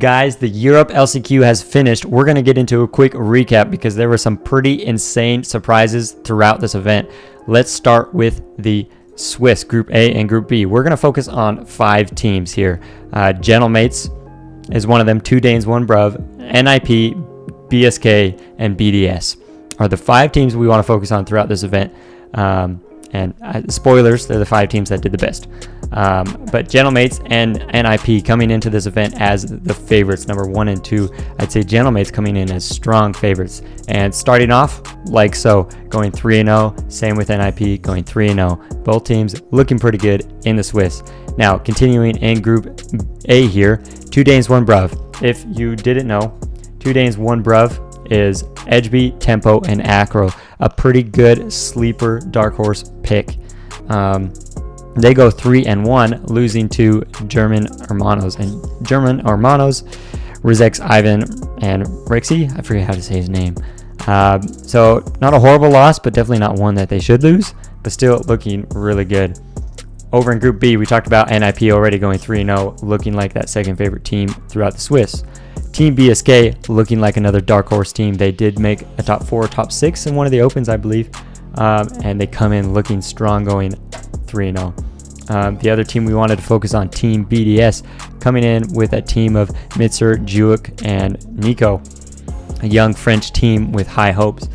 Guys, the Europe LCQ has finished. We're going to get into a quick recap because there were some pretty insane surprises throughout this event. Let's start with the Swiss Group A and Group B. We're going to focus on 5 teams here. Gentlemates is one of them. 2 Danes, 1 Bruv, NIP, BSK, and BDS are the 5 teams we want to focus on throughout this event. And spoilers, they're the 5 teams that did the best. But Gentlemates and NIP coming into this event as the favorites, number 1 and 2. I'd say Gentlemates coming in as strong favorites. And starting off like so, going 3-0. Same with NIP, going 3-0. Both teams looking pretty good in the Swiss. Now, continuing in Group A here, 2 Danes, 1 Bruv. If you didn't know, 2 Danes, 1 Bruv is Edgebeat, Tempo, and Acro. A pretty good sleeper dark horse pick. They go 3-1, losing to German Hermanos. And German Hermanos, Rizex, Ivan, and Rixie. I forget how to say his name. So not a horrible loss, but definitely not one that they should lose, but still looking really good. Over in Group B, we talked about NIP already going 3-0, looking like that second favorite team throughout the Swiss. Team BSK looking like another dark horse team. They did make a top 4, top 6 in one of the opens, I believe. And they come in looking strong, going 3-0. The other team we wanted to focus on, Team BDS, coming in with a team of Mitzer, Juik, and Nico, a young French team with high hopes.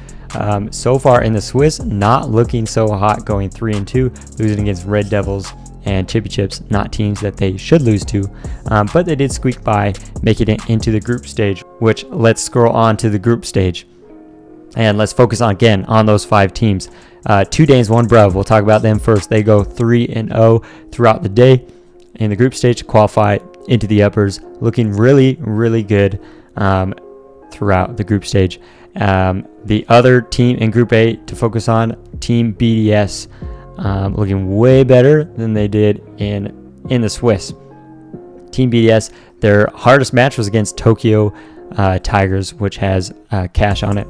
So far in the Swiss, not looking so hot, going 3-2, losing against Red Devils and Chippy Chips, not teams that they should lose to, but they did squeak by, making it into the group stage, which let's scroll on to the group stage. And let's focus on, again, on those 5 teams. 2 Danes, 1 Bruv. We'll talk about them first. They go 3-0 throughout the day in the group stage to qualify into the uppers, looking really, really good throughout the group stage. The other team in Group A to focus on, Team BDS, looking way better than they did in the Swiss. Team BDS, their hardest match was against Tokyo Tigers, which has cash on it.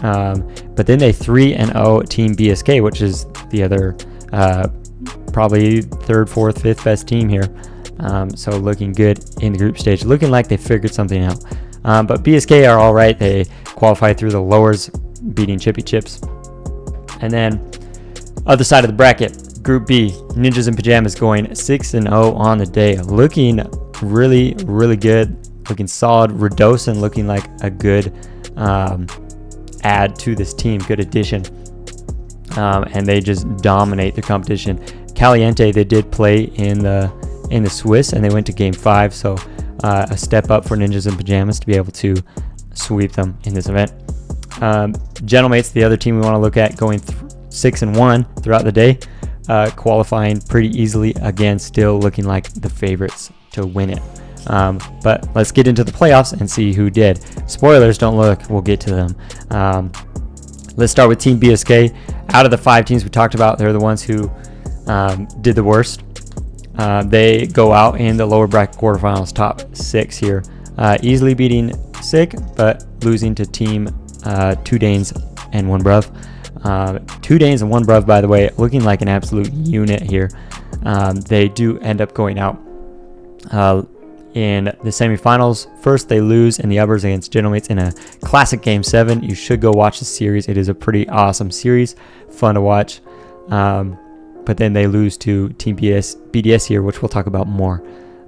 But then they 3-0 Team BSK, which is the other probably 3rd, 4th, 5th best team here. So looking good in the group stage, looking like they figured something out. But BSK are all right. They qualify through the lowers, beating Chippy Chips. And then other side of the bracket, Group B, Ninjas in Pajamas going 6-0 on the day, looking really, really good, looking solid. Redosin looking like a good add to this team, good addition. And they just dominate the competition. Caliente, they did play in the Swiss, and they went to Game 5, so a step up for Ninjas in Pajamas to be able to sweep them in this event. Gentlemates, the other team we want to look at, going 6-1 throughout the day, qualifying pretty easily, again still looking like the favorites to win it. But let's get into the playoffs and see who did. Spoilers, don't look, we'll get to them. Let's start with Team BSK. Out of the 5 teams we talked about, they're the ones who did the worst. They go out in the lower bracket quarterfinals, top 6 here, easily beating Sick, but losing to Team 2 Danes and 1 Bruv. 2 Danes and 1 Bruv, by the way, looking like an absolute unit here. They do end up going out in the semifinals. First, they lose in the uppers against Gentlemates in a classic Game 7. You should go watch the series. It is a pretty awesome series, fun to watch. But then they lose to Team BDS here, which we'll talk about more.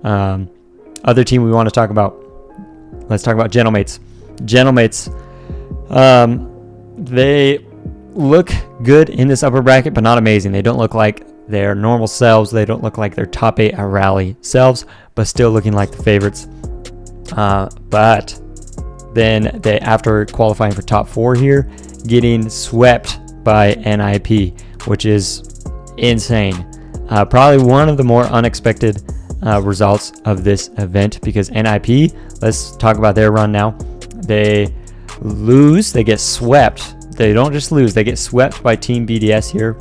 Other team we want to talk about, let's talk about Gentlemates. Gentlemates, they look good in this upper bracket, but not amazing. They don't look like their normal selves. They don't look like their top 8 rally selves, but still looking like the favorites. But then they, after qualifying for top 4 here, getting swept by NIP, which is insane. Probably one of the more unexpected results of this event, because NIP, let's talk about their run now. They lose, they get swept. They don't just lose, they get swept by Team BDS here.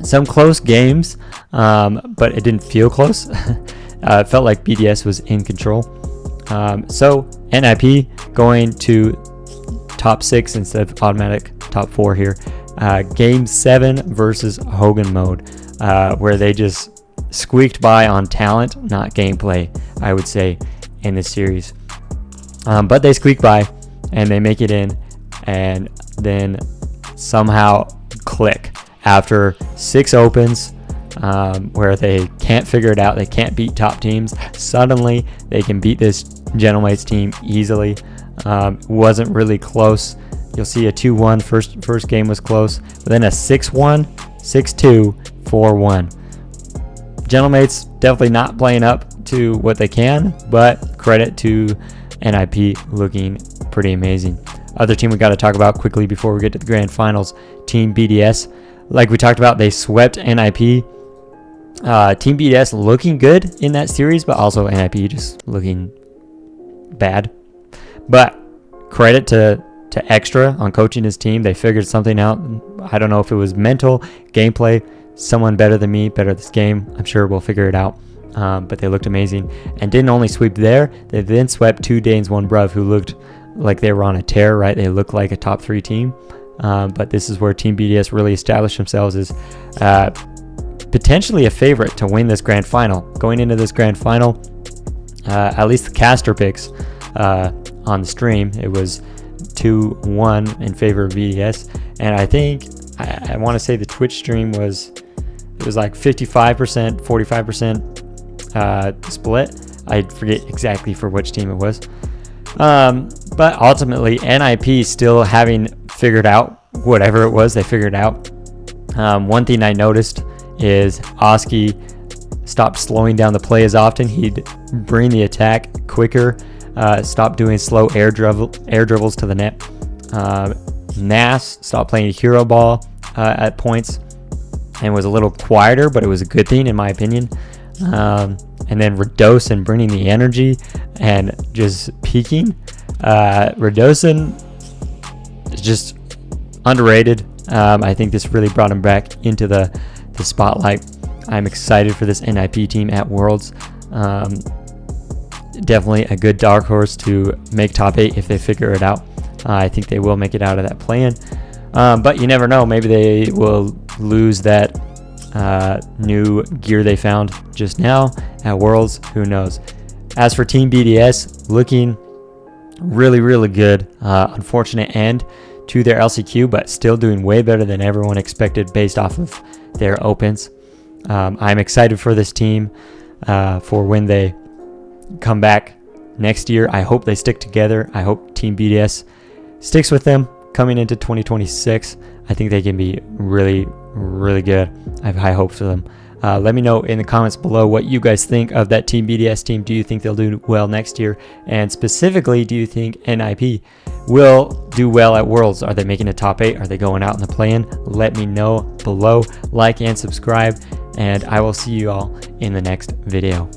Some close games, but it didn't feel close. It felt like BDS was in control. So NIP going to top 6 instead of automatic top 4 here. Game 7 versus Hogan mode, where they just squeaked by on talent, not gameplay, I would say. in this series. But they squeak by and they make it in, and then somehow click after 6 opens where they can't figure it out. They can't beat top teams. Suddenly they can beat this Gentlemates team easily. Wasn't really close. You'll see a 2-1 first game was close, but then a 6-1, 6-2, 4-1. Gentlemates definitely not playing up to what they can, but credit to NIP looking pretty amazing. Other team we got to talk about quickly before we get to the grand finals, Team BDS. Like we talked about, they swept NIP. Team BDS looking good in that series, but also NIP just looking bad. But credit to Extra on coaching his team. They figured something out. I don't know if it was mental, gameplay. Someone better than me, better this game. I'm sure we'll figure it out. But they looked amazing and didn't only sweep there. They then swept 2 Danes, 1 Bruv, who looked like they were on a tear, right? They looked like a top 3 team. But this is where Team BDS really established themselves as potentially a favorite to win this grand final. Going into this grand final, at least the caster picks on the stream, it was 2-1 in favor of BDS. And I think, I want to say the Twitch stream was like 55%, 45% split. I forget exactly for which team it was. But ultimately, NIP still having figured out whatever it was they figured out. One thing I noticed is Oski stopped slowing down the play as often. He'd bring the attack quicker, stop doing slow air dribbles to the net. Nas stopped playing hero ball at points and was a little quieter, but it was a good thing in my opinion. And then Radosin bringing the energy and just peaking. Radosin is just underrated. I think this really brought him back into the spotlight. I'm excited for this NIP team at Worlds. Definitely a good dark horse to make top 8 if they figure it out. I think they will make it out of that play-in. But you never know. Maybe they will lose that new gear they found just now at Worlds. Who knows? As for Team BDS, looking really, really good. Unfortunate end to their LCQ, but still doing way better than everyone expected based off of their opens. I'm excited for this team for when they come back next year. I hope they stick together. I hope Team BDS sticks with them coming into 2026. I think they can be really, really good. I have high hopes for them. Let me know in the comments below what you guys think of that Team BDS team. Do you think they'll do well next year? And specifically, do you think NIP will do well at Worlds? Are they making a top 8? Are they going out in the play-in? Let me know below. Like and subscribe, and I will see you all in the next video.